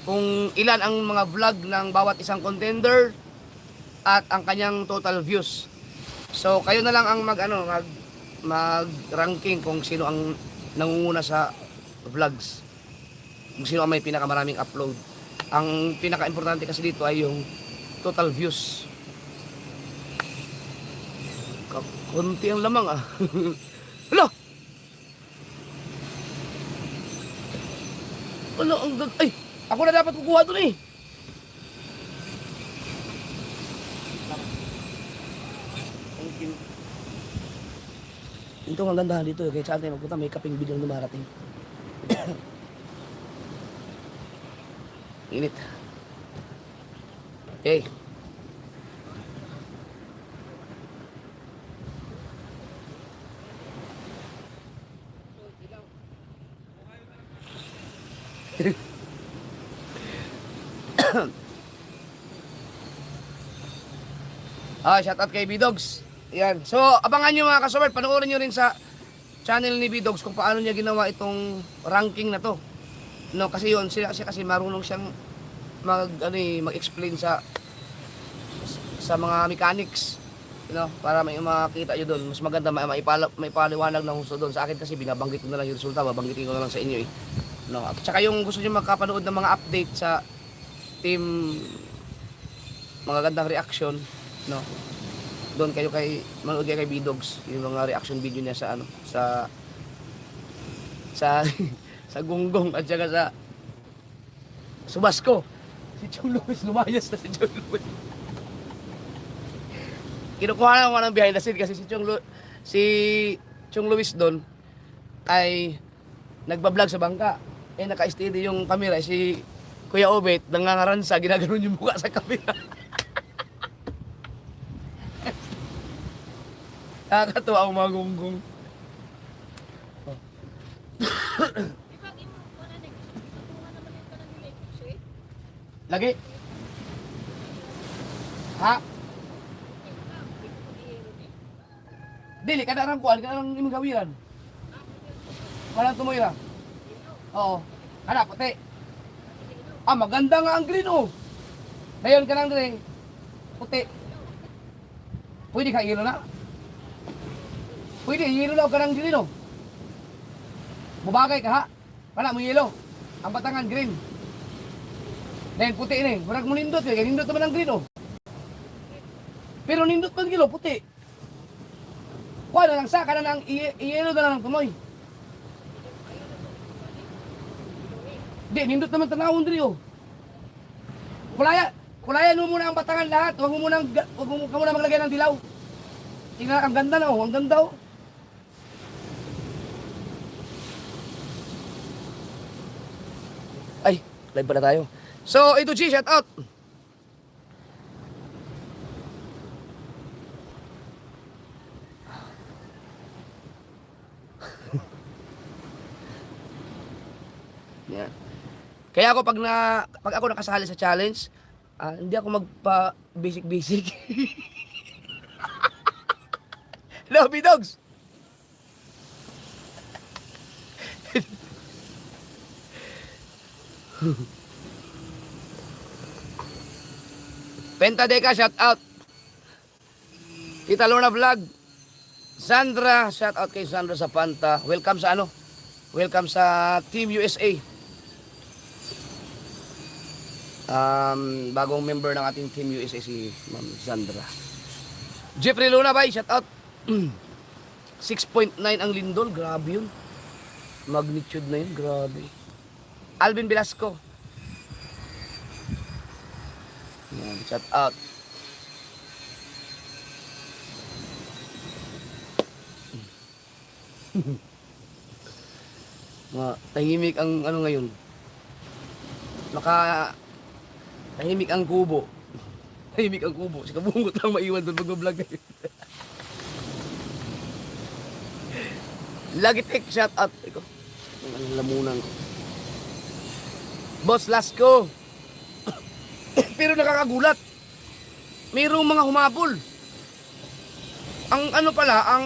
kung ilan ang mga vlog ng bawat isang contender at ang kanyang total views. So kayo na lang ang mag-ranking kung sino ang nangunguna sa vlogs. Kung sino ang may pinakamaraming upload. Ang pinaka-importante kasi dito ay yung total views. Konti ang lamang ah. Hala! Ano ang ay, ako na dapat kukuha doon eh. Ito ang ganda dito eh. Kahit saan tayo magpunta, may kaping biglang dumarating. Init. Okay. Shout out kay B-Dogs. Yan. So, abangan nyo mga kasubert. Panoorin nyo rin sa channel ni B-Dogs kung paano niya ginawa itong ranking na to. No, kasi yun, siya kasi marunong siyang mag-explain sa mga mechanics. You know, para may makita nyo doon. Mas maganda may paliwanag ng gusto doon. Sa akin kasi binabanggit ko na lang yung resulta. Babanggitin ko na lang sa inyo eh. No, at saka yung gusto nyo magkapanood ng mga update sa team mga gandang reaction, no, doon kayo manood kayo kay B-Dogs yung mga reaction video niya sa sa gunggong at saka sa Subasco. Si Chong Luis, lumayas na si Chong Luis. Kinukuha na ako ng behind the scene kasi si Chong Luis doon ay nagbablog sa bangka. Eh naka-steady yung camera, si Kuya Obet nangangaransa, ginaganon yung mukha sa camera. Nakakatuwa ang mga gunggong. Lagi? Ha? Dili, kada rang kuhan, kada rang imong gawiran. Walang tumoy ra. Oo. Ano, puti. Maganda nga ang green, oh. Dayon ka lang din, puti. Pwede ka yelo na? Pwede, yelo na o ka ng green, oh. Bubagay ka, ha? Wala mo yelo. Ang batangan, green. Dayon, puti ini. Murag mo nindot, kaya nindot naman ang green, oh. Pero nindot man gilo, puti. Kuha na lang sa, ka na lang, i-yelo na lang tumoy. Di, nindot naman tanawon diri oh. Kulayan mo muna ang batangan lahat. Huwag mo muna maglagay ng dilaw. Tingnan ang ganda na oh, ang ganda oh. Ay, live pala tayo. So, ito G, shout out. Yan. Kaya ako pag ako nakasali sa challenge, hindi ako magpa basic. Hello, B-Dogs. Pentadeca, shout out. Tita Lorna Vlog. Sandra, shout out kay Sandra sa Panta. Welcome sa Welcome sa Team USA. Bagong member ng ating Team USA si Ma'am Sandra. Jeffrey Luna, bye, shout out. 6.9 ang lindol, grabe yun. Magnitude na yun, grabe. Alvin Velasco. Yan, shout out. Tahimik ang ngayon. Tahimik ang kubo. Tahimik ang kubo. Si Kabungot lang maiwan doon mag-vlog ngayon. Lagitek, shout out. Iko. Ang lamunan ko. Boss Lasco. Pero nakakagulat. Mayroong mga humabol. Ang pala, ang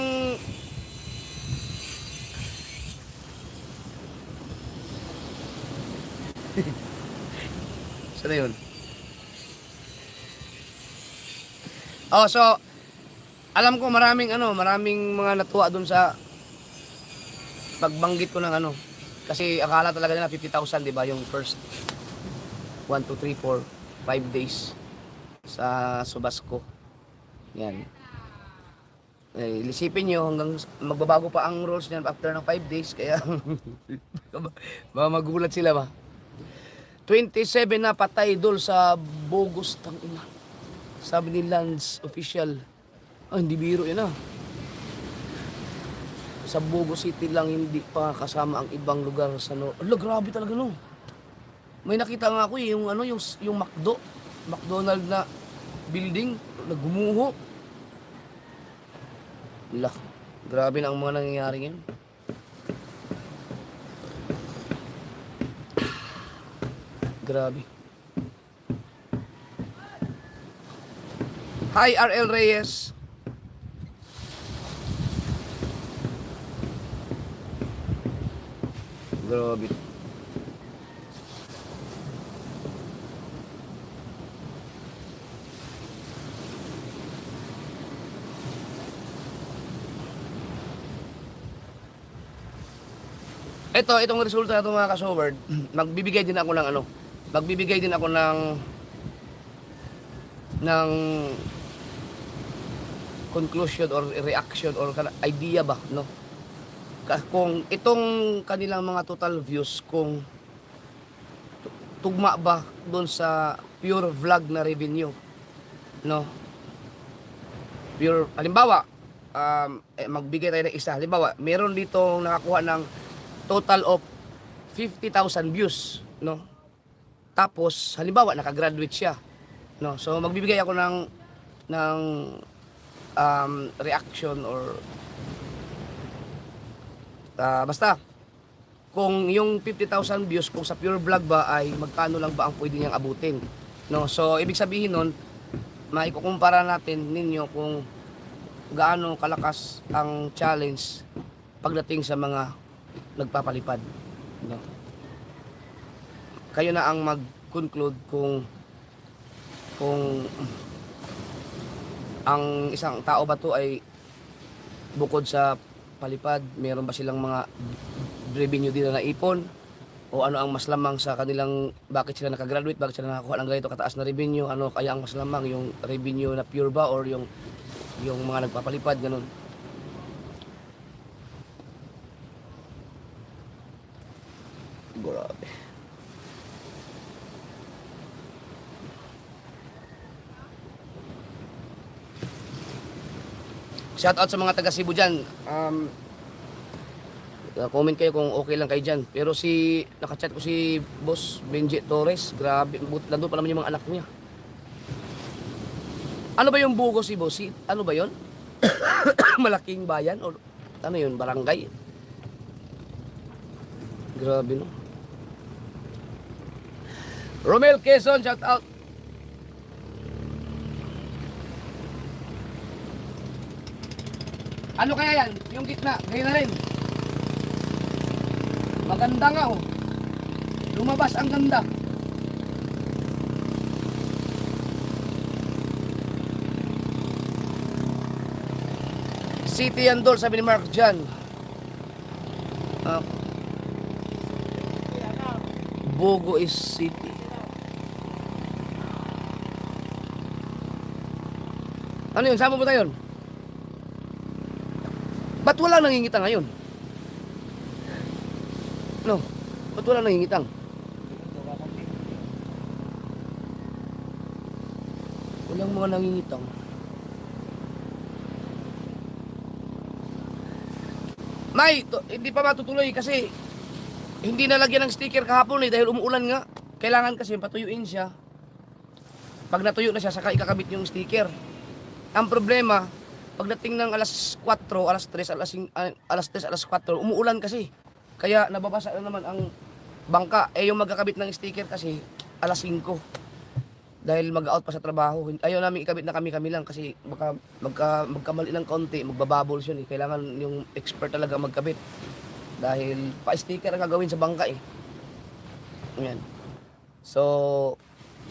Saan na yun? Oh, so, alam ko maraming mga natuwa dun sa pagbanggit ko ng Kasi akala talaga nila 50,000, di ba? Yung first 1, 2, 3, 4, 5 days sa Subasco. Yan. Isipin nyo hanggang magbabago pa ang rules niyan after ng 5 days. Kaya magulat sila ba? 27 na patay dol sa bogus tang ina. Sabi ni Lands official. Hindi biro yan Sa Bogo City lang, hindi pa kasama ang ibang lugar sa grabe talaga no. May nakita nga ako yung yung McDonald na building nagumuho. Grabe na ang mga nangyayari ngayon. Grabe. Hi RL Reyes. Grabe. Itong resulta na ito mga ka-showbird, magbibigay din ako ng conclusion or reaction or idea ba, no? Kung itong kanilang mga total views, kung tugma ba doon sa pure vlog na revenue, no? Pure, halimbawa, magbigay tayo ng isa. Halimbawa, meron dito nakakuha ng total of 50,000 views, no? Tapos, halimbawa, nakagraduate siya, no? So, magbibigay ako ng reaction or basta kung yung 50,000 views kung sa pure vlog ba ay magkano lang ba ang pwede niyang abutin, no? So ibig sabihin nun, maikukumpara natin ninyo kung gaano kalakas ang challenge pagdating sa mga nagpapalipad, no? Kayo na ang mag-conclude kung ang isang tao ba to ay bukod sa palipad, meron ba silang mga revenue din na naipon, o ano ang mas lamang sa kanilang, bakit sila nakagraduate, bakit sila nakakuha ng ganito kataas na revenue, ano kaya ang mas lamang, yung revenue na pure ba or yung mga nagpapalipad, ganun. Grabe. Shout out sa mga taga Cebu dyan. Comment kayo kung okay lang kayo dyan. Pero nakachat ko si Boss Benji Torres. Grabe, nandun pa naman yung mga anak niya. Ano ba yung Bugo si Boss? Ano ba yon? Malaking bayan? O ano yun? Barangay? Grabe no. Romel Quezon, shout out. Ano kaya yan? Yung gitna, ganyan na rin. Maganda nga oh. Lumabas ang ganda. City Andol, sabi ni Mark dyan. Bogo is city. Ano yun? Sama mo tayo yun? Ba't wala nangingitang ngayon? No? Ba't wala nangingitang? Walang mga nangingitang. Hindi pa matutuloy kasi hindi nalagyan ng sticker kahapon dahil umuulan nga. Kailangan kasi patuyuin siya. Pag natuyo na siya, saka ikakabit yung sticker. Ang problema, pagdating ng alas 4, alas 3, alas 4, umuulan kasi. Kaya nababasa na naman ang bangka. Yung magkakabit ng sticker kasi alas 5. Dahil mag-out pa sa trabaho. Ayaw namin ikabit na kami lang kasi baka magkamali ng konti, magbabubbles yun. Kailangan yung expert talaga magkabit. Dahil pa-sticker ang gagawin sa bangka eh. Ayan. So,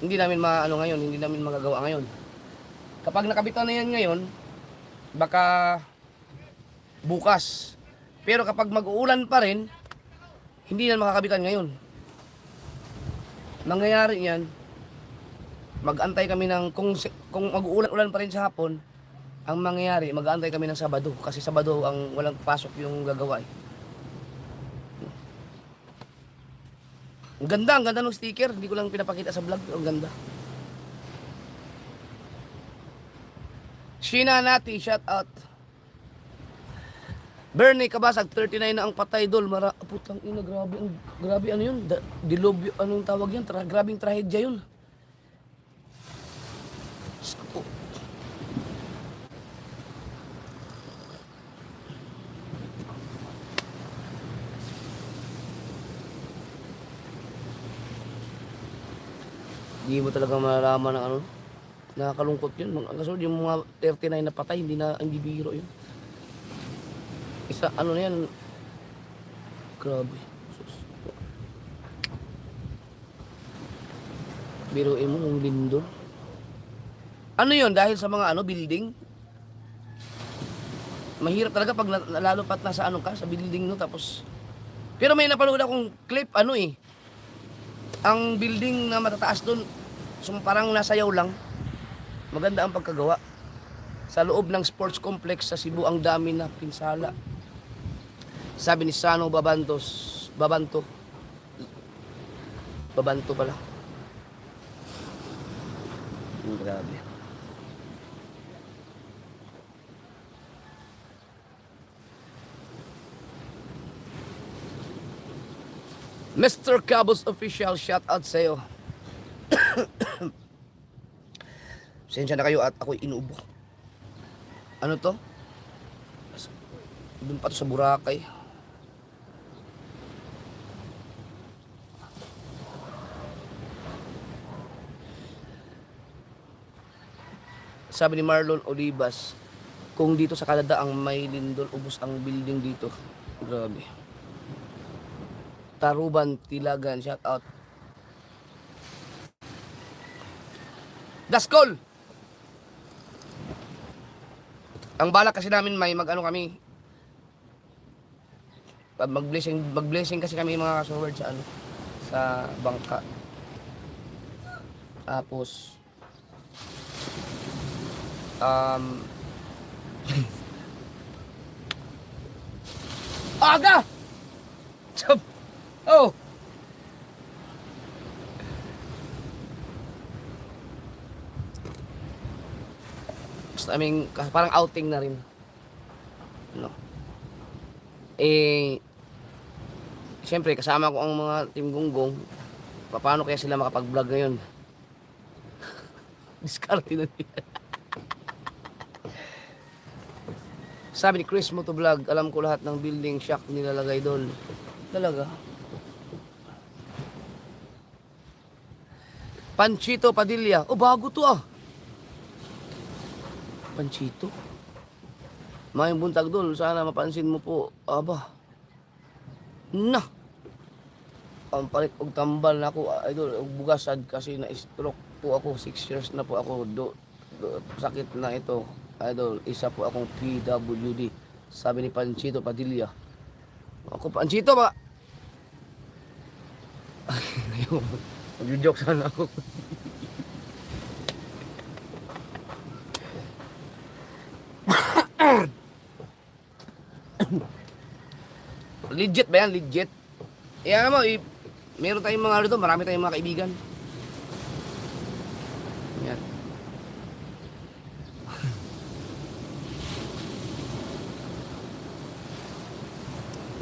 Hindi namin maano ngayon, hindi namin magagawa ngayon. Kapag nakabitan na yan ngayon, baka bukas. Pero kapag mag-uulan pa rin, hindi yan makakabitan ngayon. Mangyayari yan, mag-antay kami ng, kung mag-uulan-ulan pa rin sa hapon, ang mangyayari, mag-aantay kami ng Sabado. Kasi Sabado ang walang pasok yung gagawa eh. Ang ganda ng sticker. Hindi ko lang pinapakita sa vlog. Ang ganda. Sheena Nati, shout out. Bernie Kabasag, 39 na ang patay dol. Putang ina, grabe ano yun? Dilobyo, anong tawag yan? Grabing trahedya yun. Hindi mo talaga malalaman ng ano. Nakakalungkot yun. Kaso yung mga 39 na patay, hindi biro yun. Isa, ano na yan. Grabe. Sus. Biruin mo yung lindol. Ano yun? Dahil sa mga building? Mahirap talaga pag lalo pat nasa sa building no, tapos. Pero may napanood akong clip, ang building na matataas doon, parang nasayaw lang. Maganda ang pagkagawa. Sa loob ng sports complex sa Cebu, ang dami na pinsala. Sabi ni Sano Babanto pala. Grabe. Mr. Cabos Official, shout out sa'yo. Pasensya na kayo at ako'y inuubo. Ano to? Doon pa to sa Boracay. Sabi ni Marlon Olivas, kung dito sa Canada ang may lindol, ubos ang building dito. Grabe. Taruban, Tilagan, shout out. Daskol! Ang balak kasi namin may kami. Mag-blessing kasi kami mga kasoward sa bangka. Tapos aga! Oh! Gusto namin, parang outing na rin. Siyempre, kasama ko ang mga Team Gonggong. Paano kaya sila makapag-vlog ngayon? Diskarte na nila. Sabi ni Chris Motovlog, alam ko lahat ng building shock nilalagay doon. Talaga. Panchito Padilla. Oh, bago to Panchito. Mayong buntag doon. Sana mapansin mo po. Aba. Na. Ang palit og tambal na ako. Idol, og bugasad kasi na-stroke po ako. 6 years na po ako. Sakit na ito. Idol, isa po akong PWD. Sabi ni Panchito Padilla. Ako, Panchito ba? Mag-joke sana ako. Legit ba yan? Legit. Alam mo, meron tayong mga rito, marami tayong mga kaibigan. Yan.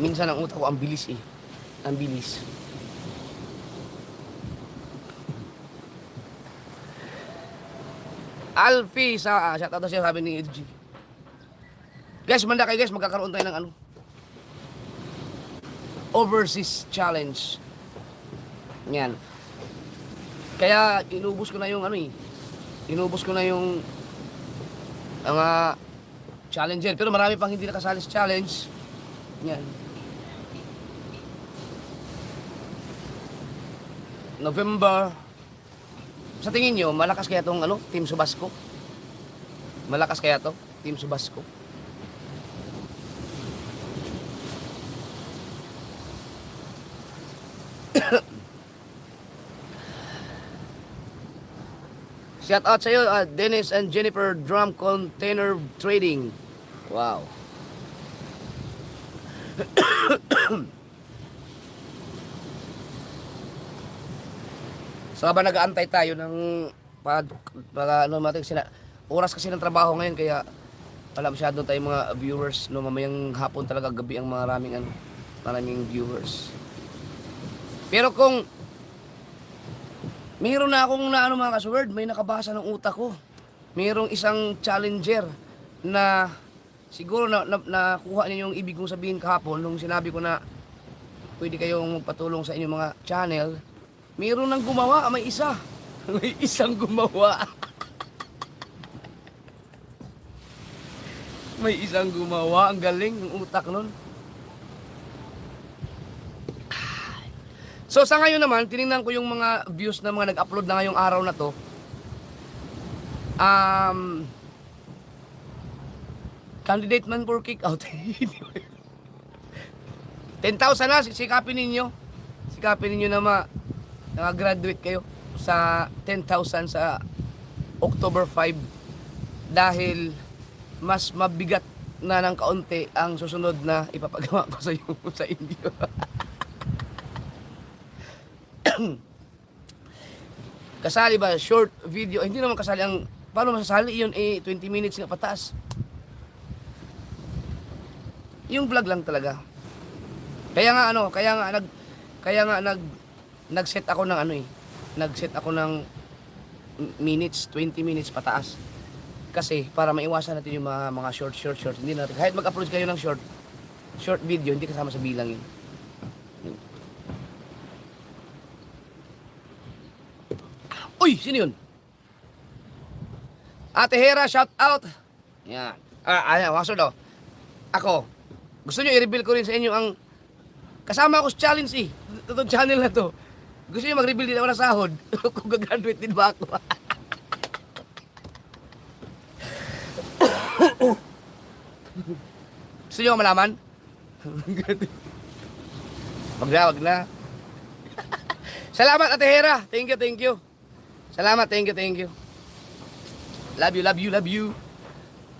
Minsan ang utak ko, ang bilis Ang bilis. Alfie sa shout out siya, sabi ni EDG. Guys, manda kayo guys, magkakaroon tayo ng overseas challenge. Yan. Kaya inubos ko na yung inubos ko na yung mga challenger, pero marami pang hindi nakasali sa challenge. Yan. November Sa tingin nyo, malakas kaya tong ano, Team Subasco? Malakas kaya to, Team Subasco? Shout out sa'yo, Dennis and Jennifer Drum Container Trading. Wow. So habang nag-aantay tayo ng ano natin oras kasi ng trabaho ngayon kaya wala masyado tayong mga viewers no, mamayang hapon talaga, gabi ang maraming viewers. Pero kung mayroon na akong naano mga kasword, may nakabasa ng utak ko. Mayroong isang challenger na siguro nakuha niyo yung ibig kong sabihin kahapon nung sinabi ko na pwede kayong patulong sa inyong mga channel. Mayroon nang gumawa, may isa. May isang gumawa. May isang gumawa, ang galing ng utak nun. So sa ngayon naman, tinignan ko yung mga views na mga nag-upload na ngayong araw na to. Candidate man for kick out. 10,000 na, sikapin ninyo. Sikapin ninyo na nakagraduate kayo sa 10,000 sa October 5 dahil mas mabigat na ng kaunti ang susunod na ipapagawa ko sa inyo. Kasali ba short video? Hindi naman kasali ang paano masasali yun 20 minutes nga pataas. Yung vlog lang talaga. Kaya nga nag-set ako ng nag-set ako ng minutes, 20 minutes pataas. Kasi para maiwasan natin yung mga short. Hindi natin kahit mag-upload kayo ng short video, hindi kasama sa bilang yun. Uy, sino yun? Ate Hera, shout out. Yan. Ayan, wasod o. Ako, gusto nyo i-reveal ko rin sa inyo ang kasama ako sa challenge itong channel na to. Gusto nyo mag-reveal din ako ng sahod? Kung gagraduate din ba ako? Gusto nyo malaman? Wag na. Salamat Ate Hera. Thank you. Salamat, thank you. Love you.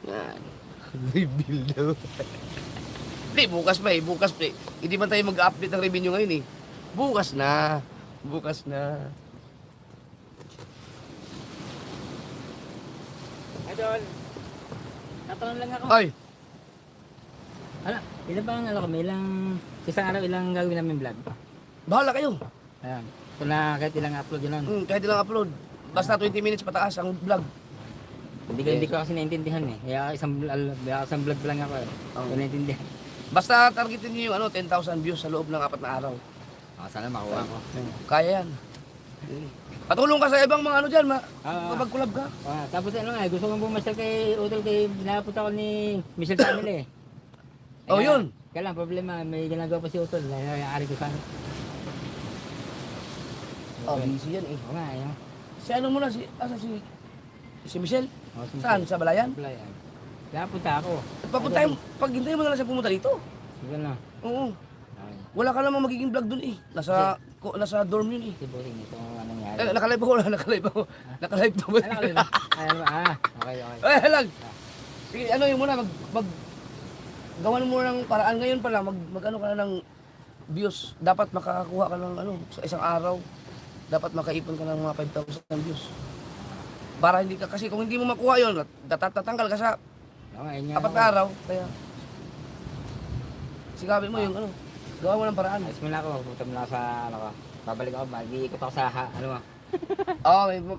Yan. Reveal daw. Hindi, bukas pa. Hindi man tayo mag-update ng revenue ngayon Bukas na. Idol, natanong lang ako. Ay, Ano, ilan bang isang araw ilang gagawin namin vlog? bahala kayo. Ayan. Kung na kahit ilang upload yun lang. Kahit ilang upload. Basta 20 minutes pataas ang vlog. Hindi ko kasi naintindihan Kaya isang vlog lang ako Hindi naintindihan. Basta targetin niyo yung 10,000 views sa loob ng 4 na araw. Sana makuha ko. Kaya yan. Patulong ka sa ibang mga dyan, kapag-collab ka. Tapos gusto kong bumasal kay Utol kay pinapunta ko ni Michelle Family Yun. Kaya lang, problema, may ginagawa pa si Utol. Ari ko sana. Busy yan Oo nga, yun. Si ano muna, si Michelle? Saan? Sa Balayan? Balayan. Kaya punta ako. Paghintay mo na lang siya pumunta dito. Sige na. Oo. Wala ka namang magiging vlog dun nasa dorm yun Si Boring, ito ang nangyari. Nakalive ako. Nakalive pa ba? Okay. Ay, lang. Sige, yun muna, gawan mo ng paraan ngayon pala, mag-ano ka na ng views. Dapat makakuha ka ng sa isang araw. Dapat makaipon ka ng mga 5,000 views. Para hindi ka, kasi kung hindi mo makuha yun, tatanggal ka sa 4 na araw. Kaya, sikapin mo yung gawa mo ng paraan. Ayos mo na ako, pupunta mo na sa babalik ako, mag-iikot ako sa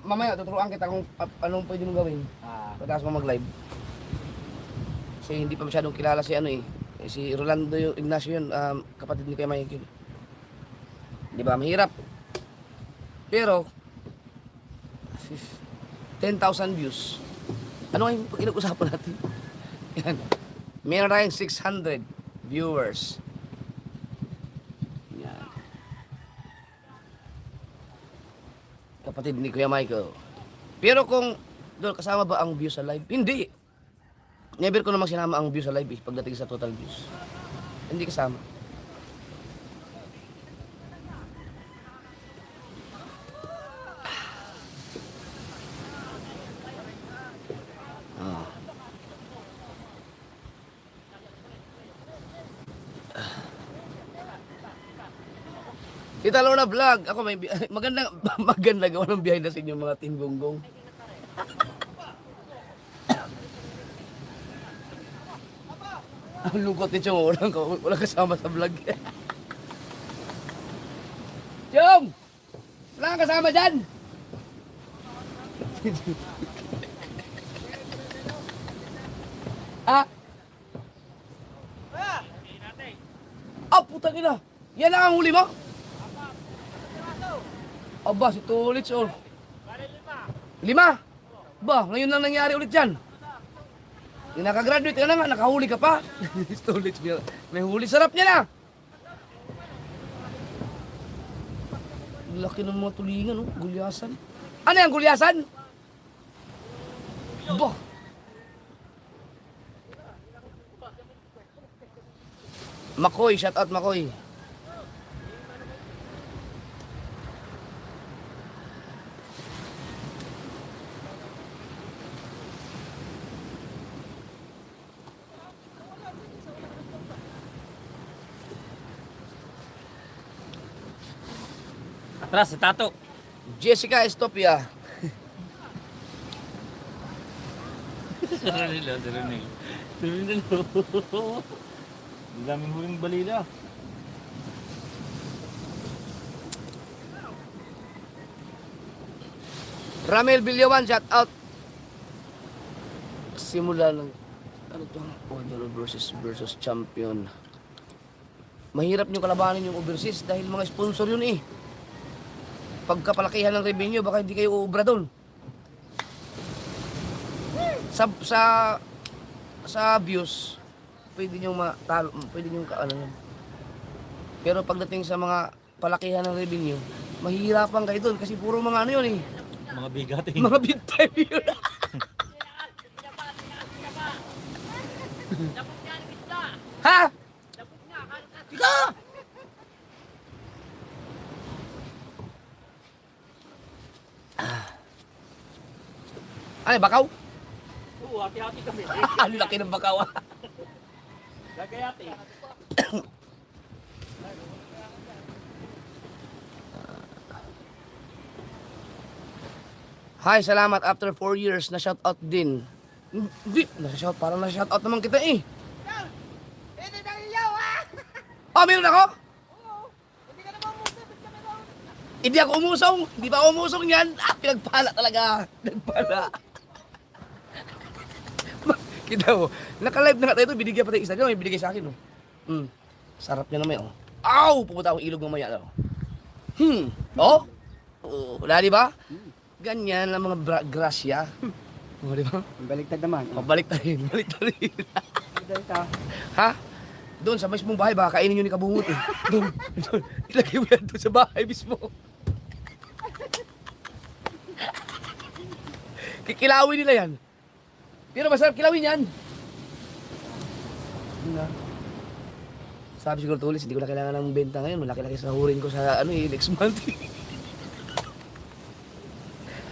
Mamaya tuturuan kita kung anong pwede mong gawin. Pagkas mo mag-live. Kasi hindi pa masyadong kilala si si Rolando Ignacio yun, kapatid ni Kuya Michael. Di ba, mahirap. Pero 10,000 views. Ano nga yung pinag-usapan natin? Yan. Meron tayong 600 viewers. Yan. Kapatid ni Kuya Michael. Pero kung, Dol, kasama ba ang views sa live? Hindi. Never ko naman sinama ang views sa live pagdating sa total views. Hindi kasama. Ah. Kita Lorna Vlog. Ako may maganda maganda gawa ng behind the scene yung mga Team Gonggong. Ang lungkot ni Chong, walang kasama sa vlog. Chong! Wala kang kasama dyan! Ah? Ah, putang ina! Yan lang ang huli mo? Aba, si Tulits oh. Lima? Ba, ngayon lang nangyari ulit yan. Yung nakagraduate ka na nga, nakahuli ka pa. Tulits, may huli, sarap niya na. Laki ng mga tulingan, oh. Gulyasan. Ano yan, gulyasan? Ba? Makoy, shout out Makoy. Atras, si Tato. Jessica Estopia. Sarap nila. Ang daming huling balila. Ramel Bilyawan, shout out. Simula ng ano to? Odor versus champion. Mahirap nyo kalabanin yung overseas dahil mga sponsor yun eh. Pagkapalakihan ng revenue, baka hindi kayo uubra doon. Sa views, pwede nyo matalo, pwede nyo ano yun. Pero pagdating sa mga palakihan ng revenue, mahihirapan kayo doon kasi puro mga ano yun eh. Mga bigating. Mga big time yun. Ha? Tika! Ano, bakaw? Oo, hati-hati kami. Ano laki ng bakaw ah. Lagayati. Hi, salamat. After 4 years, na-shoutout din. Hindi, na-shout, parang na-shoutout naman kita eh. Ito na ilaw ah! Oh, meron ako? Oo! Hindi ka naman umusap, ba't ka meron? Hindi ako umusong. Hindi pa ako umusong yan. Ah, pinagpala talaga. Pinagpala. Kita mo, naka-live na nga tayo ito. Binigyan pa tayo isa. Di ba may binigay sa akin oh. Sarap niya naman oh. Aw! Pupunta akong ilog mamaya oh. Oh? Oh, wala di ba? Ganyan lang mga grasya. Oh, di ba? Baligtad naman. Mabalik tayo. Balik tayo. Dito. Ha? Doon sa mismong bahay, baka kainin nyo ni Kabungot eh. Doon. Ilagay mo yan doon sa bahay mismo. Kikilawin nila yan. Pero masarap kilawin yan. Sabi siguro Tulis, hindi ko na kailangan ng benta ngayon. Malaki-laki sa hurin ko sa next month.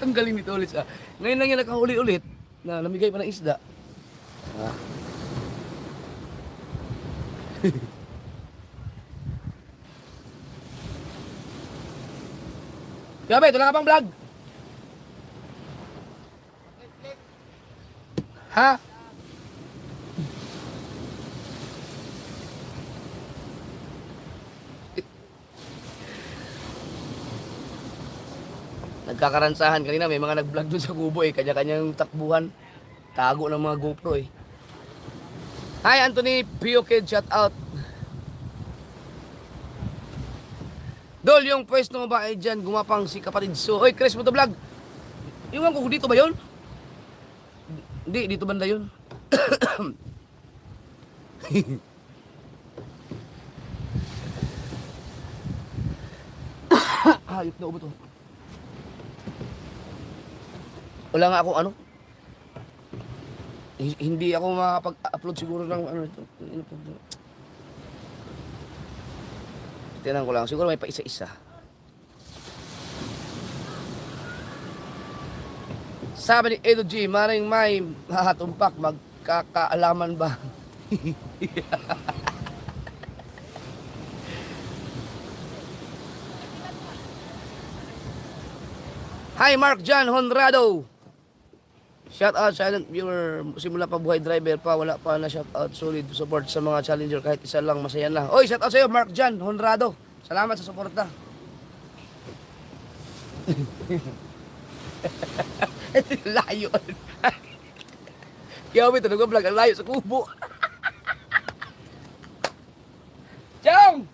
Ang galing ni Tulis ah. Ngayon lang yan nakahuli ulit na namigay pa ng isda. Ah. Gabi, wala ka pang vlog? Ha? Nagkakaransahan kanina, may mga nag-vlog dun sa kubo eh, kanya-kanyang takbuhan. Tago ng mga GoPro eh. Hi Anthony Pio Kid, shout out. Dol, yung pwesto mo ba ay dyan, gumapang si kapatid So. Oy, Chris mo to vlog. Iwan ko, dito ba yun? Hindi, dito banda yun. Hayop na ubo to. Wala nga akong ano. Hindi ako makapag-upload siguro ng ano ito. Tingnan ko lang. Siguro may pa isa-isa. Sabi ni Edo G, maring may hahatumpak, magkakaalaman ba? Hi Mark John Honrado. Shout out silent viewer. Simula pa buhay driver pa, wala pa na shout out. Solid support sa mga challenger kahit isa lang, masaya na. Oy, shout out sa iyo Mark John Honrado. Salamat sa suporta. Layo. Kaya ito nag-vlog ang layo sa kubo. Chong!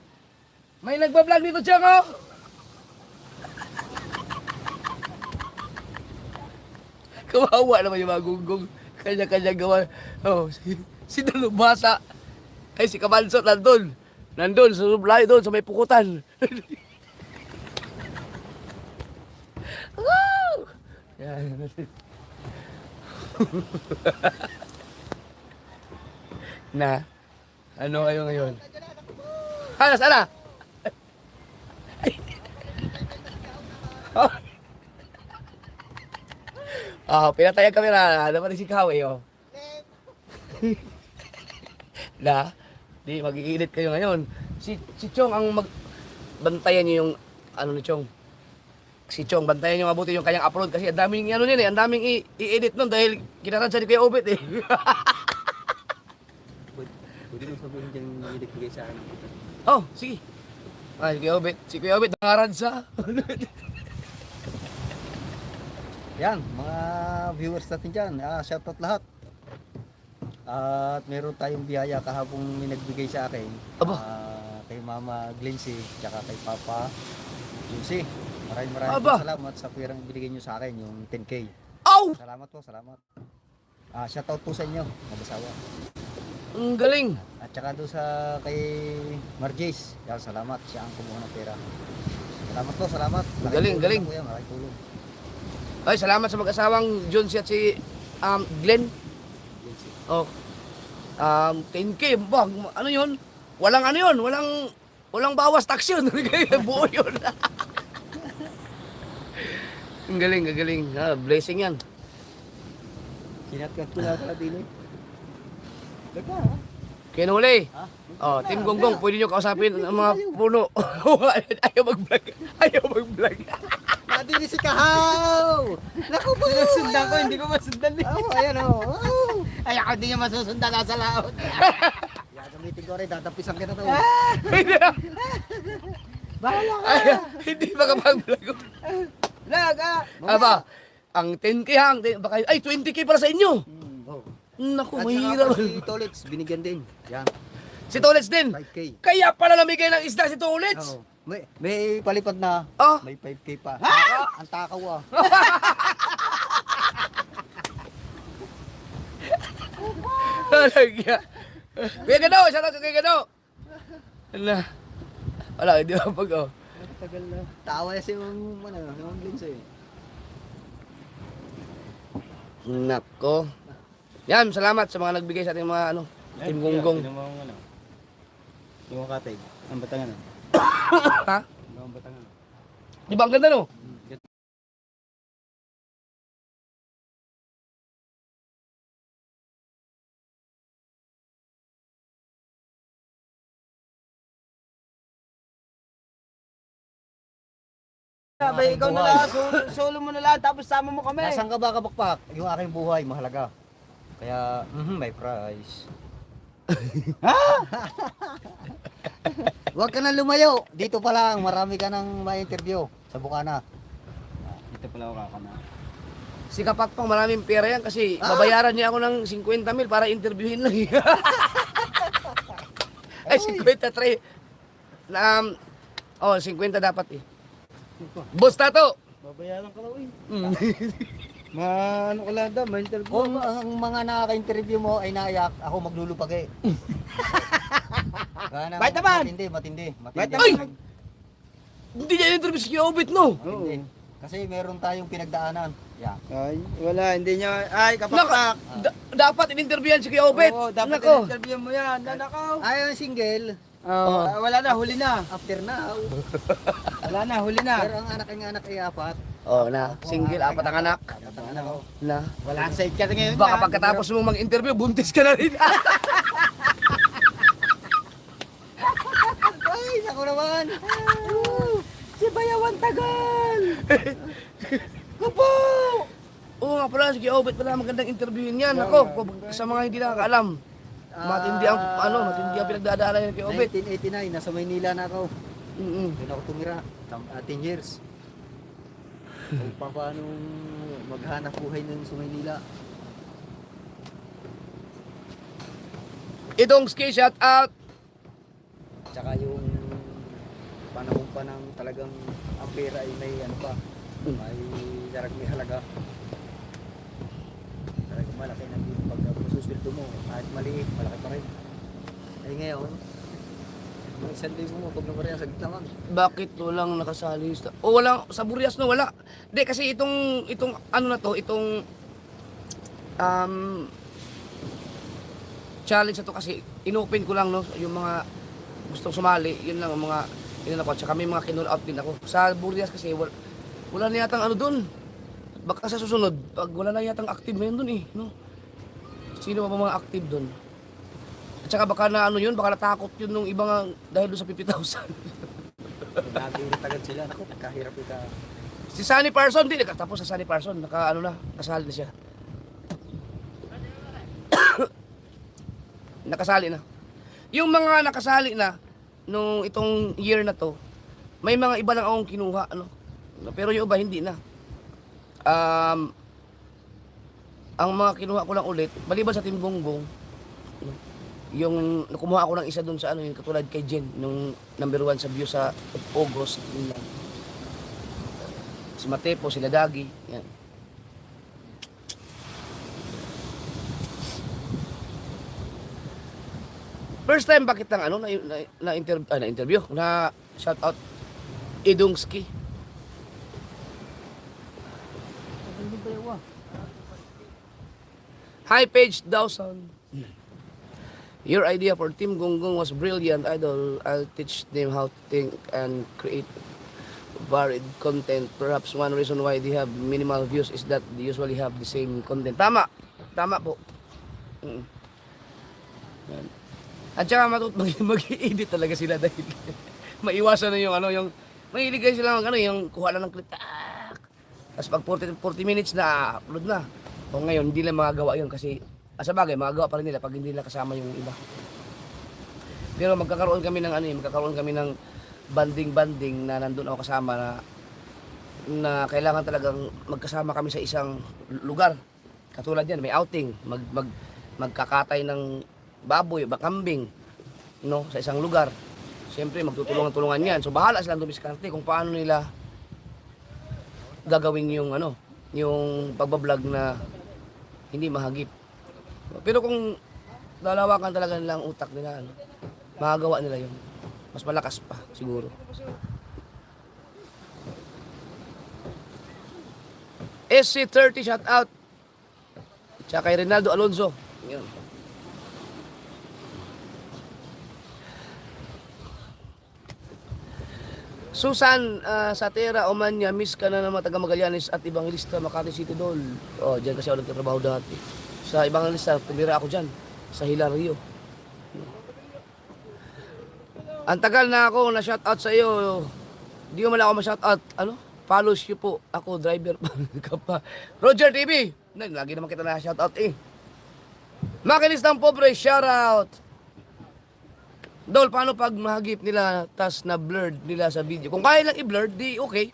May nagba-vlog dito, Chong, oh! Kawawa naman yung mga gunggong. Kanya-kanya gawa. Oh, si Dalubasa. Ay, si Kabansot nandun. Nandun, sa layo doon, sa may pukutan. Wow! Yan. Na, ano kayo ngayon? Sana! Oh. Oh, pinatay ang kamera. Dapat si Kawi, oh. Na, di mag-iinit kayo ngayon. Si Chong ang bantayan niyo yung ano ni Chong. Si Chong, bantayan niyo mabuti yung kanyang upload kasi ang daming ano niyan eh, ang daming i-edit nun dahil kinaradsa ni Kuya Obet eh. Pwede mo sabihin dyan nilagay sa akin. Oh, sige. Ah, si Kuya Obet nangaradsa. Yan, mga viewers natin dyan. Shoutout lahat. At meron tayong biyaya kahapon may nagbigay sa akin. Aba. Kay Mama Glency, tsaka kay Papa Lucy. Maraming Aba. salamat sa pirang binigay nyo sa akin, yung 10K. Ow! Salamat po, salamat. Shoutout po sa inyo, mag-asawa. Ang galing. At saka doon sa kay Marjace, yan, salamat. Siya ang kumuha ng pera. Salamat po, salamat. Malaking Galing, tulong galing. po yan, malaking tulong. Ay, salamat sa mag-asawang John at si Glenn. Glency. Oh. 10K, ba? Ano yun? Walang ano yun? Walang bawas tax yun. Buo yun. Ang galing, ang galing. Blessing yan. Sinatkat ko na pala din eh. Ba't ha? Kinuli. Ha? Oh, Team Gonggong, pwede nyo kausapin ang mga puno. Ayaw mag-vlog. Ayaw mag-vlog. Nadili si Kahaw! Naku po! Sundan ko, hindi ko masundan eh. Oh, ayan o. Oh. Ay, ako hindi niya masusundan nasa laot. Yan, gamitin ko rin. Tatapisan kita to. Bahala ka. Ay, hindi makapag-vlog. Laga. Aba, ang 10K hang, baka, ay 20K para sa inyo. Oh. Naku, At mahirap. saka si Tolits, binigyan din. Yan, Si Tolets din. 5K. Kaya pala namigay ng isda si Tolets. Oh. May palipad na. Oh. May 5K pa. Ang takaw ah. Talaga. Kaya gano, shout out kay gano. Ala. Wala, hindi ako pag oh. Tagal na. Tawa si yung Glency. Nako. Yan, salamat sa mga nagbigay sa ating mga ano, Team Gonggong. Yung katay. Ang batangan. Ha? Ang batangan. Di ba ang ganda no? Sabay, ikaw na lang, solo mo na lang, tapos sama mo kami. Nasaan ka ba kabakpak? Yung aking buhay, mahalaga. Kaya, may price. Huwag ka na lumayo. Dito pa lang, marami ka nang ma-interview sa Bukana. Dito pala ako kakana. Si Kapakpang maraming pera yan kasi babayaran niya ako ng 50 mil para interviewin lang. Ay, 53. Oh, 50 dapat eh. Boss Tato! Babayaran ka lang eh. Ano ka lang daw, ma-interview. Kung ang mga nakaka-interview mo ay naiyak, ako maglulupag eh. Bait naman! Matindi. Bait Ay! Hindi niya interview si Obit, no? Matindi. Kasi meron tayong pinagdaanan. Yan. Ay, wala, hindi niya, ay, kapapak. Dapat in-interviewan si Kuya Obet. Oo, dapat Nako. interview mo yan. Nanakaw. Ayaw single, Oo, wala na, huli na. after now. Wala na, huli na. Pero ang anak ay apat. Oh, na. Single, apat ang anak. Apat ang anak. Oh. Na. Wala ang side ka ngayon. Baka yan. pagkatapos mong mag-interview, buntis ka na rin. Ay, naku naman. Si Bayawan Tagal. Kupo! Oo nga pala, si Kuya Obet pala magandang interviewin yan. Ako, sa mga hindi nakakaalam. Matindi ang, matindi ang pinagdadaanan ni Kuya Obet. 1989, nasa Maynila na ako. Mm-mm. Doon ako tumira, 10 years. Kung paano maghanap buhay nun sa Maynila. Itong ski shout out. Tsaka yung panahon pa ng talagang ang pera ay may ano pa, may darag may halaga. Talagang malaki na yung pag susuldo mo, kahit maliit, malaki pa rin. Ay ngayon, yung isang libo mo, pag namarya sa gitna man. Bakit walang nakasali? O walang, sa Burias no, wala. Hindi, kasi itong ano na to, itong challenge na to kasi inopen ko lang no, yung mga gustong sumali, yun lang ang mga yun ako, tsaka may mga kinul out din ako. Sa Burias kasi wala na yatang ano dun. Baka sa susunod, pag wala na yatang active ngayon dun eh, no? Sino ba mga active dun? At saka baka na ano yun, baka natakot yun nung iba nga dahil doon sa 50,000. Kung nag-iinit agad sila, naku, kahirap ika. Si Sunny Parson, hindi nakatapos sa Sunny Parson, naka ano na, kasali na siya. Nakasali na. Yung mga nakasali na nung itong year na to, may mga iba lang akong kinuha, ano. Pero yung iba hindi na. Ang mga kinuha ko lang ulit, maliban sa Team Gonggong, yung kumuha ako ng isa dun sa ano, yung katulad kay Jen, nung number 1 sa view sa August, yun lang. Si Matepo, sila Dagi, yan. First time bakit ng ano na interview na shout out Idungski. Hi Page Dawson. Your idea for Team Gonggong was brilliant, idol. I'll teach them how to think and create varied content. Perhaps one reason why they have minimal views is that they usually have the same content. Tama. Tama po. Yan. At saka mag-i-edit talaga sila dahil maiwasan na yung ano, yung mahilig kayo sila ano, yung kuha na ng clip. Tapos pag 40 minutes na upload na. O ngayon hindi lang magagawa yun kasi sa bagay magagawa pa rin nila pag hindi nila kasama yung iba. Pero magkakaroon kami ng ano, magkakaroon kami ng banding na nandun ako kasama na kailangan talagang magkasama kami sa isang lugar. Katulad yan, may outing, magkakatay ng baboy, kambing, no, sa isang lugar. Siyempre magtutulungan-tulungan yan. So bahala silang dumiskarte kung paano nila gagawin yung ano, yung pagbablog na hindi mahagip. Pero kung lalawakan talaga nila ang utak nila, ano, magagawa nila yun. Mas malakas pa siguro. SC30 shout out. Tsaka kay Rinaldo Alonso. Yun. Susan Satera Omanya, miss ka na naman taga Magallanes at Evangelista, Makati City Doll. Oh, diyan kasi ako nagtatrabaho dati. Sa Evangelista, tumira ako diyan sa Hilario. Ang tagal na ako na shout out sa iyo. Di mo man ako ma-shout out. Ano? Follows you po. Ako driver pa. Roger TV. Lagi naman kita na shout out eh. Makinistang pobre, shout out. Dol, paano pag mahagip nila tas na blurred nila sa video? Kung kaya lang i-blurred, di okay.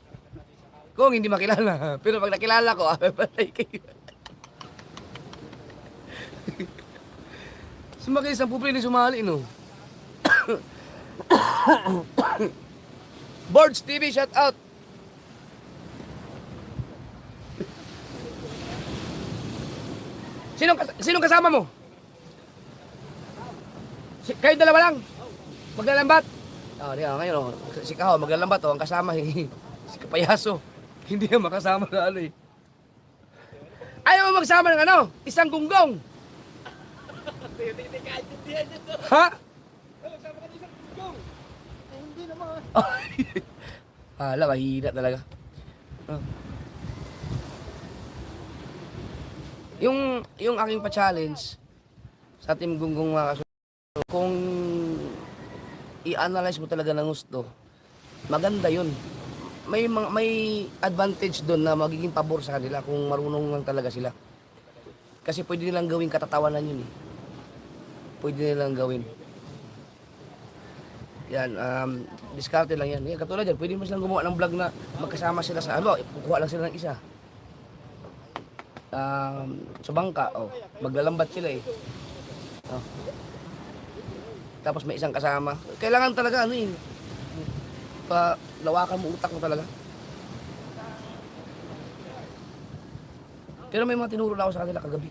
Kung hindi makilala. Pero pag nakilala ko, patay kayo. Sumakis ang pupi ni sumali, no? Boards TV, shout out. Sinong kasama mo? Kayo dalawa lang? Maglalambat? Oh, ngayon, si Kaho, maglalambat, ang kasama, si Kapayaso. Hindi yan makasama na ano eh. Ayaw mo magsama ng ano? Isang gunggong. Ha? Hindi naman. Hala, mahina talaga. Oh. Yung aking pa-challenge sa Team Gunggong mga kaso, kung i-analyze mo talaga ng gusto, maganda yun. May advantage doon na magiging pabor sa kanila kung marunong lang talaga sila. Kasi pwede nilang gawing katatawanan yun eh. Pwede nilang gawin. Yan, diskarte lang yan. Katulad yan, pwede mo silang gumawa ng vlog na magkasama sila sa ano, kukuha lang sila ng isa. Sa bangka, maglalambat sila eh. Oh. Tapos may isang kasama. Kailangan talaga ano eh, lawakan mo utak mo talaga. Pero may mga tinuro na ako sa kanila kagabi.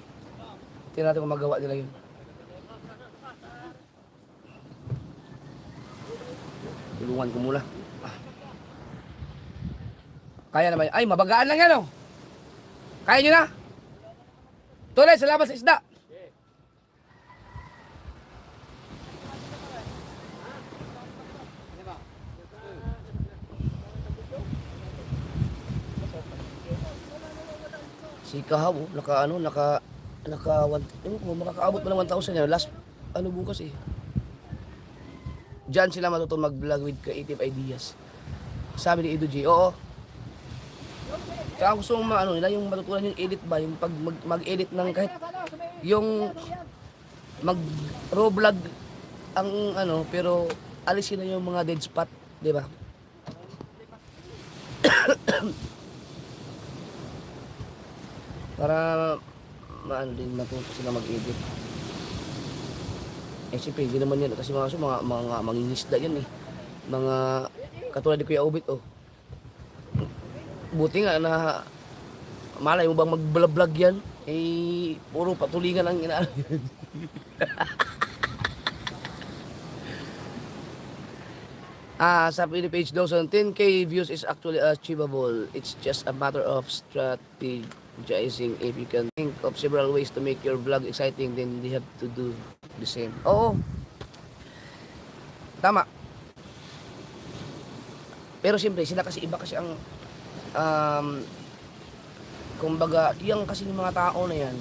Tingnan natin kung magawa nila yun. Tulungan ko muna. Kaya naman. Ay, mabagaan lang yan oh. Kaya nyo na? Tuloy, salamat sa isda. Si Kahaw, makakaabot pa ng 1,000 yan. Last, bukas eh. Diyan sila matuto mag-vlog with creative ideas. Sabi ni Edo G, oo. Kaya gusto mong nila yung matutunan yung edit ba, yung pag mag-edit ng kahit yung mag-raw vlog ang pero alisin na yung mga dead spot, di ba? Para din matuto sila mag-edit. Eh siyempre, hindi naman yan kasi mga mangingisda yan eh. Mga katulad ni Kuya Obit oh. Buti nga na malay mo bang mag-vlog yan? Eh, puro patulingan ang inaano yun. Sabi ni Page Dawson, 10K views is actually achievable. It's just a matter of strategizing. If you can think of several ways to make your vlog exciting, then they have to do the same. Oo. Tama. Pero siyempre, sila kasi iba kasi ang kumbaga, yung kasi ng mga tao na yan,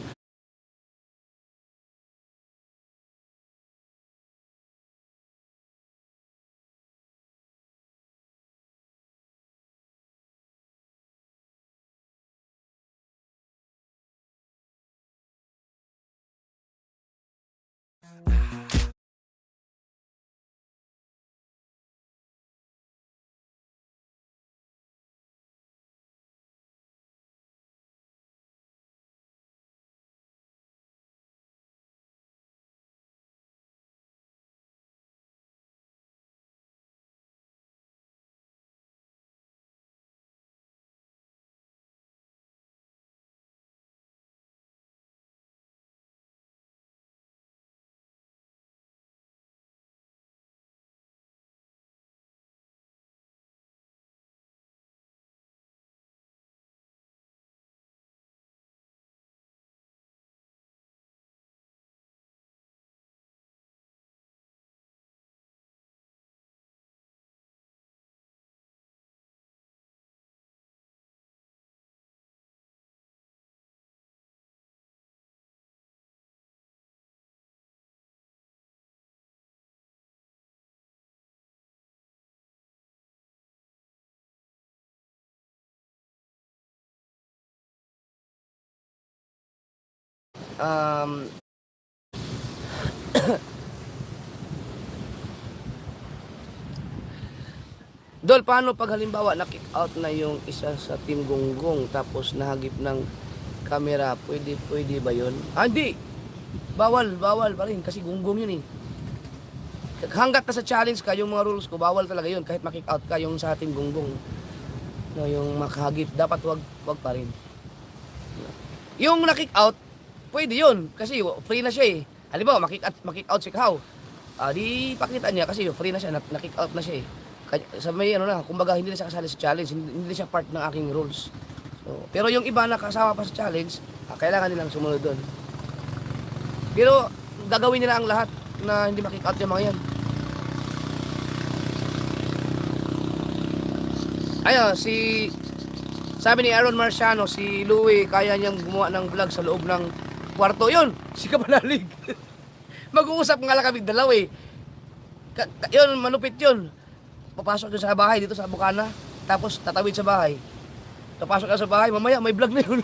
Dol, paano pag halimbawa na-kick out na yung isa sa Team Gunggong tapos nahagip ng camera, pwede ba yun? Hindi! Bawal pa rin kasi Gunggong yun eh. Hanggat na sa challenge ka, yung mga rules ko, bawal talaga yun kahit ma-kick out ka yung sa Team Gunggong. No, yung makahagip, dapat wag pa rin. Yung na-kick out, pwede yun kasi free na siya eh. Halimbawa, ma-kick out si Kahaw. Di pakita niya kasi free na siya, na-kick out na siya eh. Sa may ano na, kumbaga hindi na siya kasali sa challenge, hindi siya part ng aking rules. So, pero yung iba na kasama pa sa challenge, kailangan nilang sumunod doon. Pero gagawin nila ang lahat na hindi makick out yung mga yan. Ayun, sabi ni Aaron Marciano, si Louie, kaya niyang gumawa ng vlog sa loob ng kwarto. Yun, si Kapanalig. Mag-uusap nga lang kami dalawa eh. Yun, malupit yun. Papasok doon sa bahay, dito sa Bukana. Tapos tatawid sa bahay. Papasok ka sa bahay, mamaya may vlog na yun.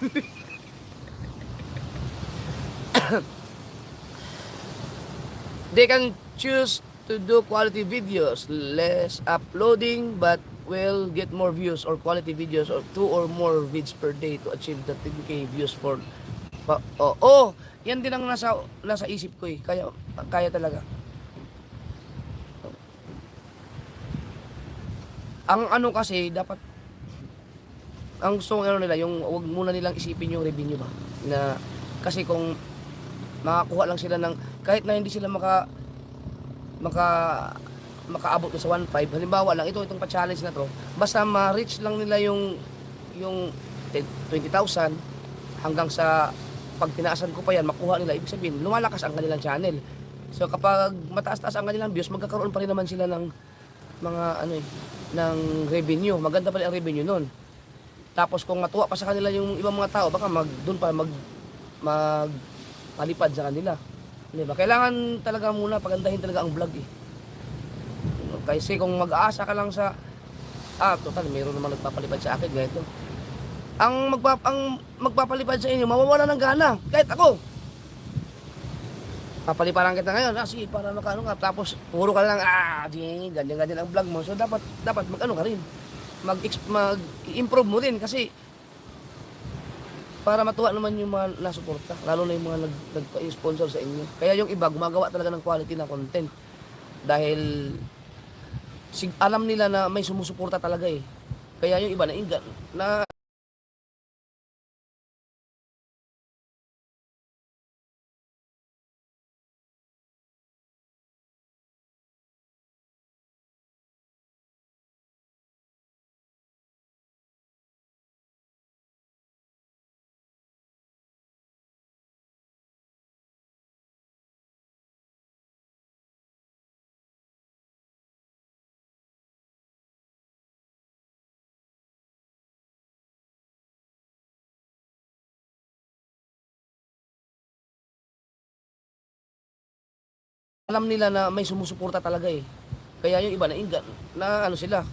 They can choose to do quality videos, less uploading, but will get more views or quality videos or 2 or more vids per day to achieve the 10K views for yan din ang nasa isip ko eh. Kaya talaga. Ang ano kasi dapat ang gusto ng ano nila yung wag muna nilang isipin yung revenue ba na kasi kung makakuha lang sila ng kahit na hindi sila makaabot sa 1.5 halimbawa lang itong pa-challenge na to basta ma-reach lang nila yung 20,000 hanggang sa pag tinaasan ko pa yan makuha nila ibig sabihin lumalakas ang kanilang channel so kapag mataas-taas ang kanilang views magkakaroon pa rin naman sila ng mga ano ng revenue maganda pa rin ang revenue nun tapos kung matuwa pa sa kanila yung ibang mga tao baka doon pa magpalipad sa kanila diba kailangan talaga muna pagandahin talaga ang vlog eh. Kasi kung mag-aasa ka lang sa total mayroon naman nagpapalipad sa akin ganito. Ang magpapalipad sa inyo mawawala ng gana kahit ako. Papaliparan kita ngayon sige para makaano ka tapos puro ka lang ganyan ang vlog mo. So dapat mag-ano ka rin. Mag-improve mo din kasi para matuwa naman yung mga nasuporta lalo na yung mga nagpa-sponsor sa inyo. Kaya yung iba gumagawa talaga ng quality na content dahil alam nila na may sumusuporta talaga eh. Kaya yung iba na alam nila na may sumusuporta talaga eh. Kaya yung iba na ano sila,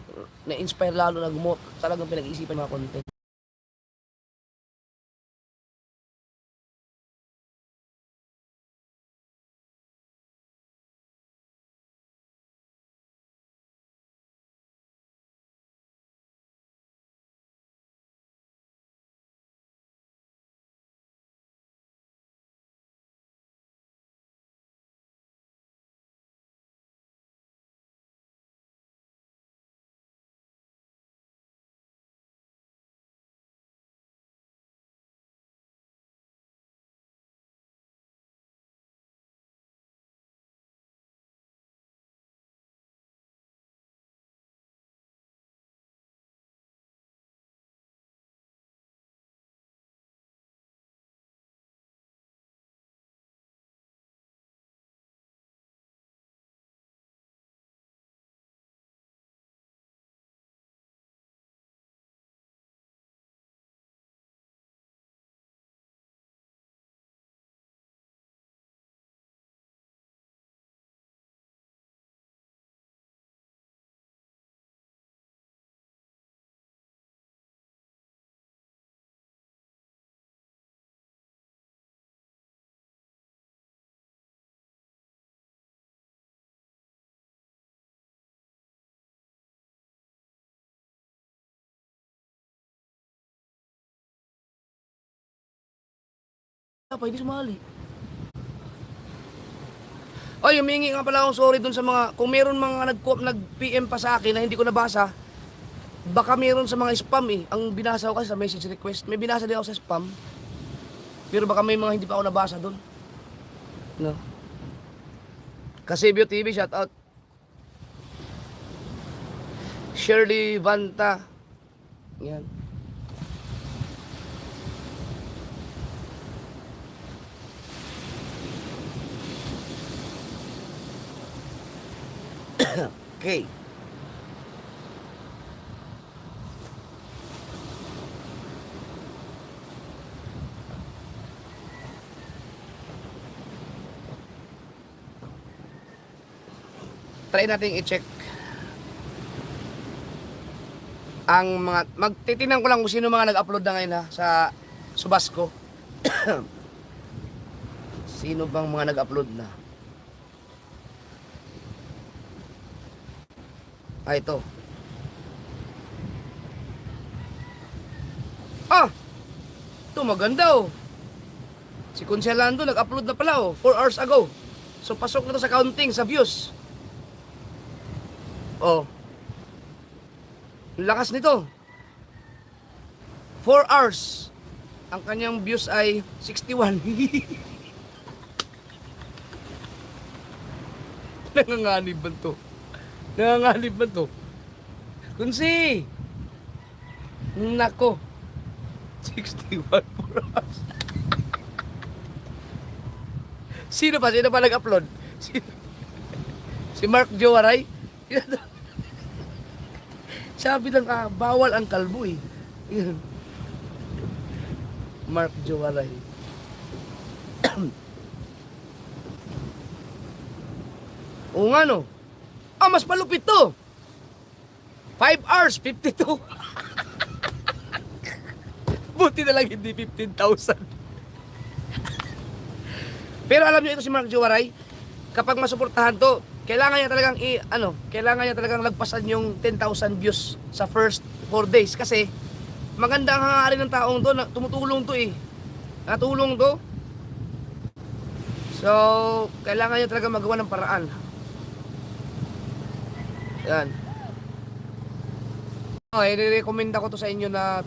na-inspire lalo na gumawa, talagang pinag-iisipan mga content. Hindi sumali. Oy, humingi nga pala akong sorry dun sa mga, kung meron mga nag-PM pa sa akin na hindi ko nabasa, baka meron sa mga spam eh. Ang binasa ko kasi sa message request, may binasa din ako sa spam. Pero baka may mga hindi pa ako nabasa dun. No. Kasi Bio TV, shout out. Shirley Vanta. Yan. Okay. Try natin i-check ang mga magtitingnan ko lang kung sino mga nag-upload na ngayon ha sa Subasco. Sino bang mga nag-upload na? Ito. Ito maganda oh. Si Conselando nag-upload na pala oh, 4 hours ago. So pasok na to sa counting, sa views. Oh. Ang lakas nito. 4 hours. Ang kanyang views ay 61. Nanganganib ba to? Nanganganib ba to? Kunsi! Nako. 61 4 hours. Sino pa? Sino pa nag-upload? Si Mark Jowaray? Sabi lang, bawal ang kalbo eh. Yan. Mark Jowaray. Oo nga no. Mas malupit to. 5 hours, 52. Buti na lang hindi 15,000. Pero alam niyo ito si Mark Jowaray, kapag masuportahan to, kailangan niya talagang kailangan niya talagang lagpasan yung 10,000 views sa first 4 days kasi maganda ang hangarin ng taong to, tumutulong to eh. Natulong to. So, kailangan niya talaga magawa ng paraan. Yan. I-recommend ako to sa inyo na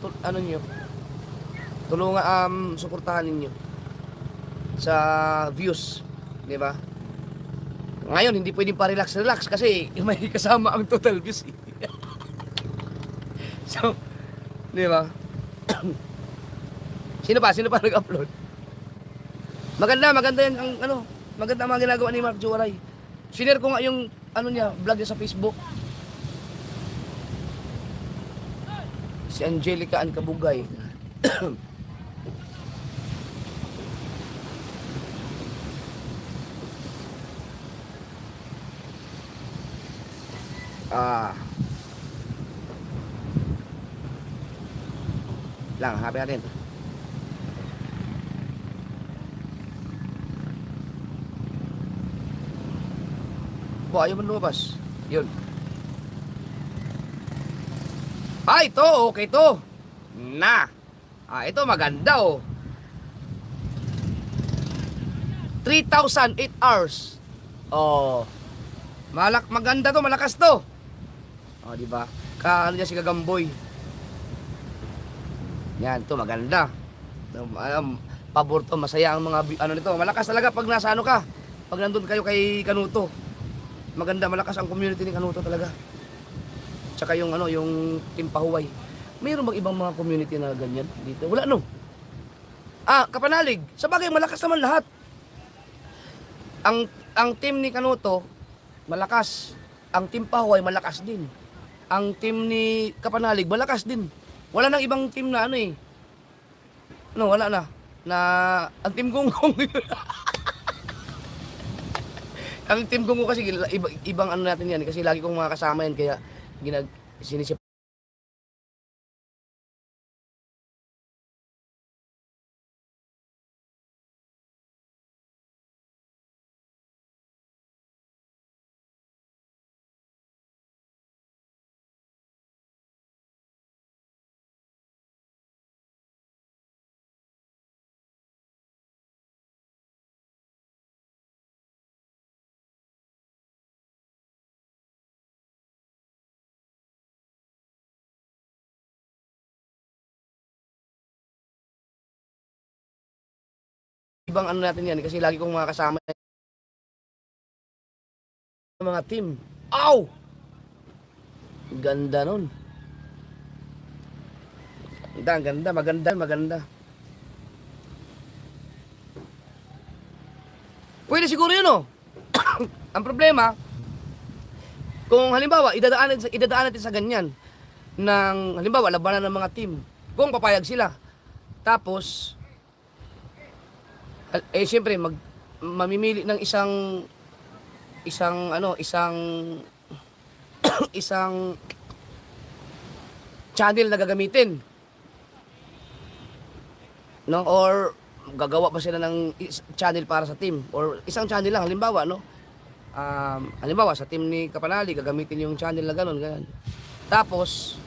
tulungan suportahan ninyo sa views, di ba? Ngayon hindi pwedeng pa-relax kasi may kasama ang total views. So, di ba? Sino pa nag-upload? Maganda yan ang maganda ang mga ginagawa ni Mark Jowaray. Sinare ko nga yung vlog niya sa Facebook. Si Angelica Ann Kabugay. Happy natin. Ayaw mo lumabas. Yun. Ito, okay to. Ito maganda oh. 3,008 hours. Oh. Maganda to, malakas to. Oh, di ba? Niya si Kagamboy. Yan, to maganda. Pabor to, masaya ang mga nito. Malakas talaga pag nasa ka. Pag nandun kayo kay Kanuto. Maganda, malakas ang community ni Kanuto talaga. Tsaka yung Team Pahuway. Mayroon bang ibang mga community na ganyan dito? Wala no. Kapanalig. Sa bagay malakas naman lahat. Ang team ni Kanuto malakas. Ang Team Pahuway malakas din. Ang team ni Kapanalig malakas din. Wala nang ibang team na wala na. Ang Team Gonggong. Ang Team Gonggong kasi ibang natin yan kasi lagi kong mga kasama yan kaya sinisip. Ibang natin yan kasi lagi kong mga kasama mga team. Ow! Ganda nun. Ganda, maganda. Pwede siguro yun, oh. Ang problema, kung halimbawa, idadaan natin sa ganyan, ng, halimbawa, labanan ng mga team, kung papayag sila, tapos, siyempre, mamimili ng isang channel na gagamitin. No? Or gagawa pa sila ng channel para sa team or isang channel lang halimbawa, no? Halimbawa sa team ni Kapanali gagamitin yung channel na ganun. Tapos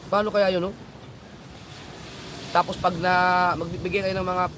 paano kaya yun, no? Tapos pag magbibigay kayo ng mga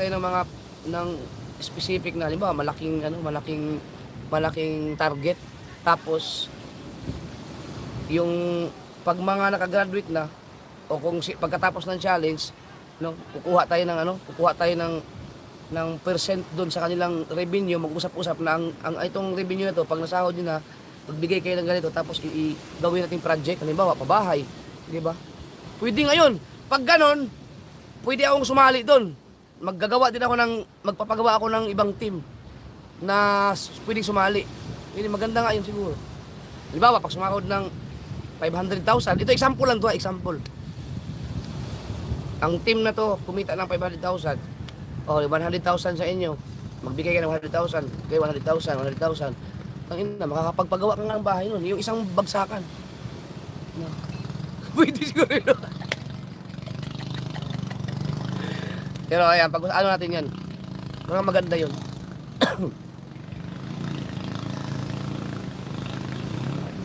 kayo ng mga specific na halimbawa malaking target, tapos yung pag mga nakagraduate na o kung pagkatapos ng challenge, no, kukuha tayo ng percent doon sa kanilang revenue, mag-usap-usap na ang itong revenue na to pag nasahod niyo na magbigay kayo ng ganito tapos gawin nating project, halimbawa pabahay, di ba? Pwede ngayon, pag ganon, pwede akong sumali doon. Magpapagawa ako ng ibang team na pwedeng sumali. Hindi, maganda nga yun siguro. Halimbawa, pag sumakod ng 500,000, ito example lang to, example. Ang team na to, kumita ng 500,000. O, 100,000 sa inyo. Magbigay ka ng 100,000. Okay, 100,000. Tangina, makakapagpagawa ka nga ng bahay nun. Yung isang bagsakan. No. Pwede siguro yun. Pero ayan, pag-ano natin yan. Mga maganda yun.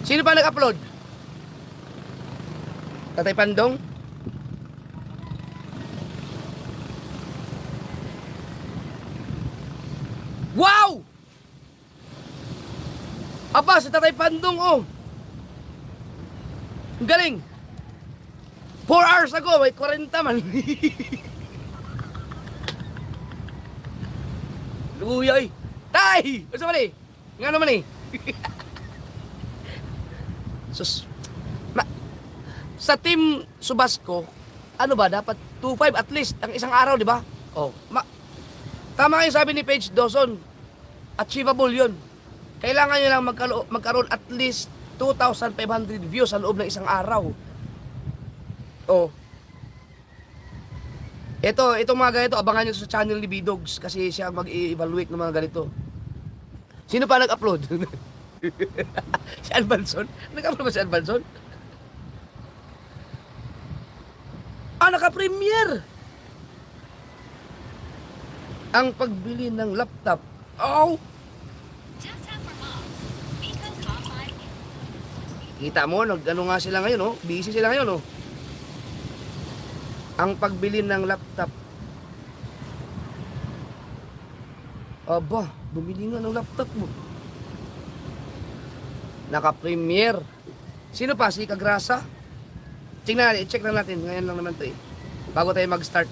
Sino pa nag-upload? Tatay Pandong? Wow! Aba, si Tatay Pandong, oh. Ang galing. 4 hours ago, may 40 man. Lugoy, tay! Basta mali? Nga naman eh. Sa team Subasco, ano ba, dapat 2.5 at least, ang isang araw, di ba? Oh, tama kayo sabi ni Paige Dawson, achievable yun. Kailangan nyo lang magkaroon at least 2,500 views sa loob ng isang araw. Oh. Itong mga ganito, abangan nyo sa channel ni B-Dogs kasi siya mag-evaluate ng mga ganito. Sino pa nag-upload? Si Albanson? Nag-upload ba si Albanson? Naka-premiere! Ang pagbili ng laptop. Oh! Kita mo, ano nga sila ngayon, oh. Busy sila ngayon, oh. Ang pagbili ng laptop. Aba, bumili nga ng laptop mo. Naka-premiere. Sino pa? Si Kagrasa? Tingnan natin, i-check lang natin. Ngayon lang naman ito, eh. Bago tayo mag-start.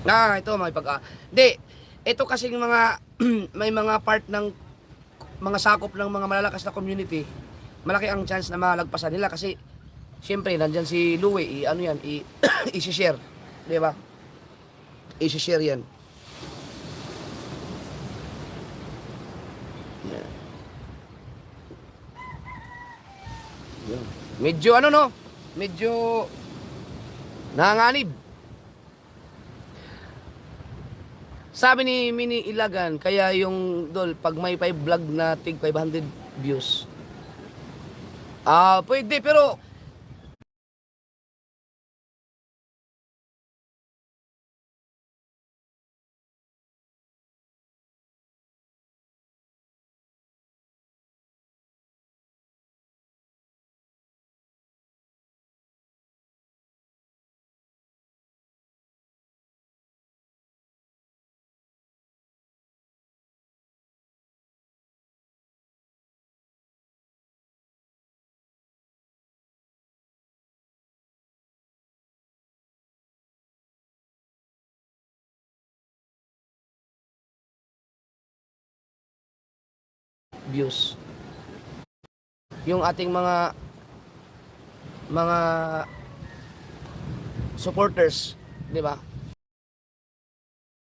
Ito may Hindi, ito kasing mga may mga part ng mga sakop ng mga malalakas na community. Malaki ang chance na malagpasan nila kasi siyempre nandiyan si Louie, i-share, 'di ba? I-share 'yan. Medyo ano no? Medyo nanganganib. Sabi ni Mini Ilagan, kaya yung dol, pag may 5 vlog na tig 500 views. Pwede, pero views. Yung ating mga supporters, di ba?